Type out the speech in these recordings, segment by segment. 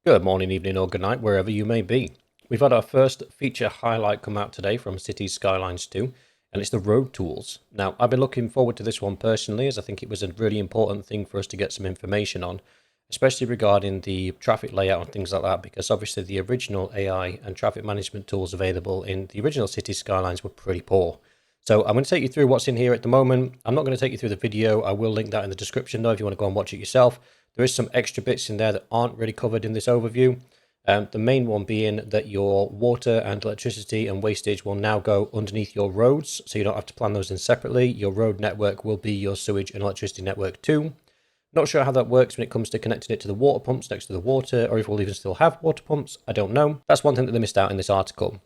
Good morning, evening, or good night, wherever you may be. We've had our first feature highlight come out today from Cities Skylines 2, and it's the road tools. Now, I've been looking forward to this one personally, as I think it was a really important thing for us to get some information on, especially regarding the traffic layout and things like that, because obviously the original AI and traffic management tools available in the original Cities Skylines were pretty poor. So I'm going to take you through what's in here at the moment. I'm not going to take you through the video. I will link that in the description though if you want to go and watch it yourself. There is some extra bits in there that aren't really covered in this overview. The main one being that your water and electricity and wastage will now go underneath your roads, so you don't have to plan those in separately. Your road network will be your sewage and electricity network too. Not sure how that works when it comes to connecting it to the water pumps next to the water, or if we'll even still have water pumps. I don't know. That's one thing that they missed out in this article.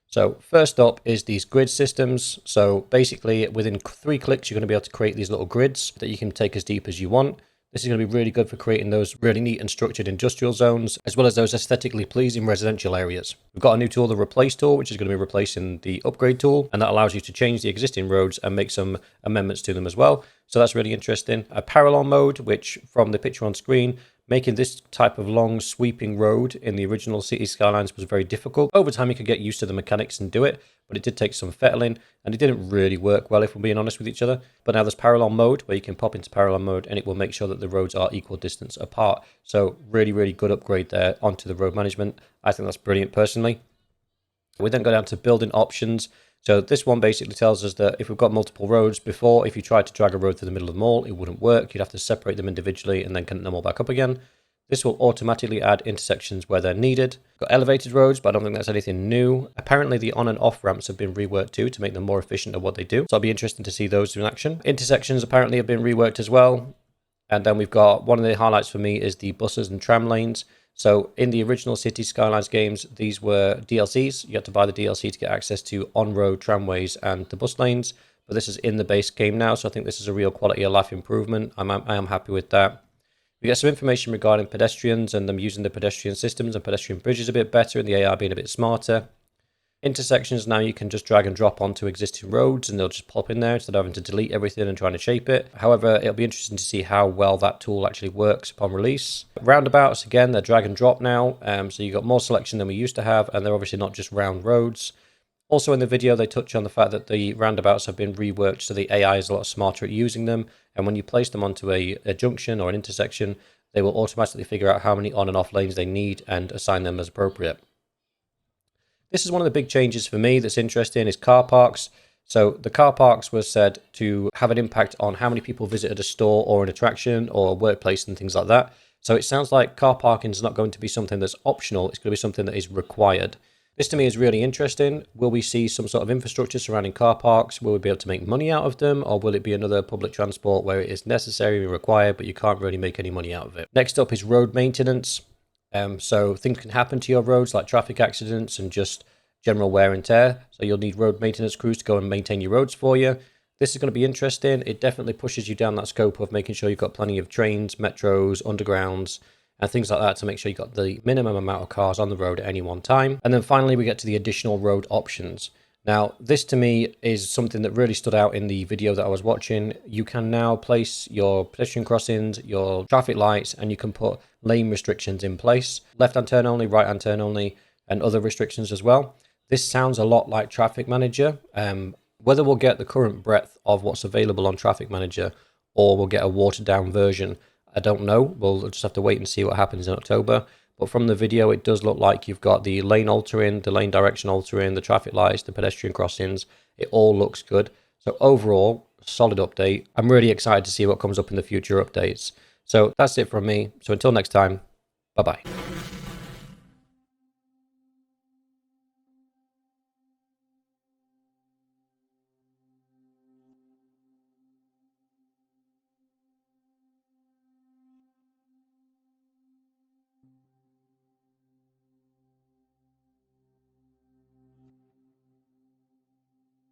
So first up is these grid systems. So basically within 3 clicks, you're going to be able to create these little grids that you can take as deep as you want. This is going to be really good for creating those really neat and structured industrial zones, as well as those aesthetically pleasing residential areas. We've got a new tool, the replace tool, which is going to be replacing the upgrade tool, and that allows you to change the existing roads and make some amendments to them as well. So that's really interesting. A parallel mode, which from the picture on screen, making this type of long sweeping road in the original City Skylines was very difficult. Over time you could get used to the mechanics and do it, but it did take some fettling and it didn't really work well if we're being honest with each other. But now there's parallel mode where you can pop into parallel mode and it will make sure that the roads are equal distance apart. So really good upgrade there onto the road management. I think that's brilliant personally. We then go down to building options. So this one basically tells us that if we've got multiple roads before, if you tried to drag a road through the middle of them all, it wouldn't work. You'd have to separate them individually and then connect them all back up again. This will automatically add intersections where they're needed. Got elevated roads, but I don't think that's anything new. Apparently the on and off ramps have been reworked too to make them more efficient at what they do. So it'll be interesting to see those in action. Intersections apparently have been reworked as well. And then we've got one of the highlights for me is the buses and tram lanes. So in the original Cities Skylines games, these were DLCs. You had to buy the DLC to get access to on-road tramways and the bus lanes. But this is in the base game now, so I think this is a real quality of life improvement. I am happy with that. We get some information regarding pedestrians and them using the pedestrian systems and pedestrian bridges a bit better and the AI being a bit smarter. Intersections, now you can just drag and drop onto existing roads and they'll just pop in there instead of having to delete everything and trying to shape it. However, it'll be interesting to see how well that tool actually works upon release. Roundabouts, again, they're drag and drop now, so you've got more selection than we used to have, and they're obviously not just round roads. Also in the video, they touch on the fact that the roundabouts have been reworked so the AI is a lot smarter at using them, and when you place them onto a junction or an intersection, they will automatically figure out how many on and off lanes they need and assign them as appropriate. This is one of the big changes for me that's interesting is car parks. So the car parks was said to have an impact on how many people visited a store or an attraction or a workplace and things like that. So it sounds like car parking is not going to be something that's optional. It's going to be something that is required. This to me is really interesting. Will we see some sort of infrastructure surrounding car parks? Will we be able to make money out of them? Or will it be another public transport where it is necessary and required, but you can't really make any money out of it? Next up is road maintenance. So things can happen to your roads like traffic accidents and just general wear and tear. So you'll need road maintenance crews to go and maintain your roads for you. This is going to be interesting. It definitely pushes you down that scope of making sure you've got plenty of trains, metros, undergrounds, and things like that to make sure you've got the minimum amount of cars on the road at any one time. And then finally, we get to the additional road options. Now, this to me is something that really stood out in the video that I was watching. You can now place your pedestrian crossings, your traffic lights, and you can put lane restrictions in place. Left-hand turn only, right-hand turn only, and other restrictions as well. This sounds a lot like Traffic Manager. Whether we'll get the current breadth of what's available on Traffic Manager or we'll get a watered-down version, I don't know. We'll just have to wait and see what happens in October. But from the video, it does look like you've got the lane altering, the lane direction altering, the traffic lights, the pedestrian crossings. It all looks good. So overall, solid update. I'm really excited to see what comes up in the future updates. So that's it from me. So until next time, bye-bye.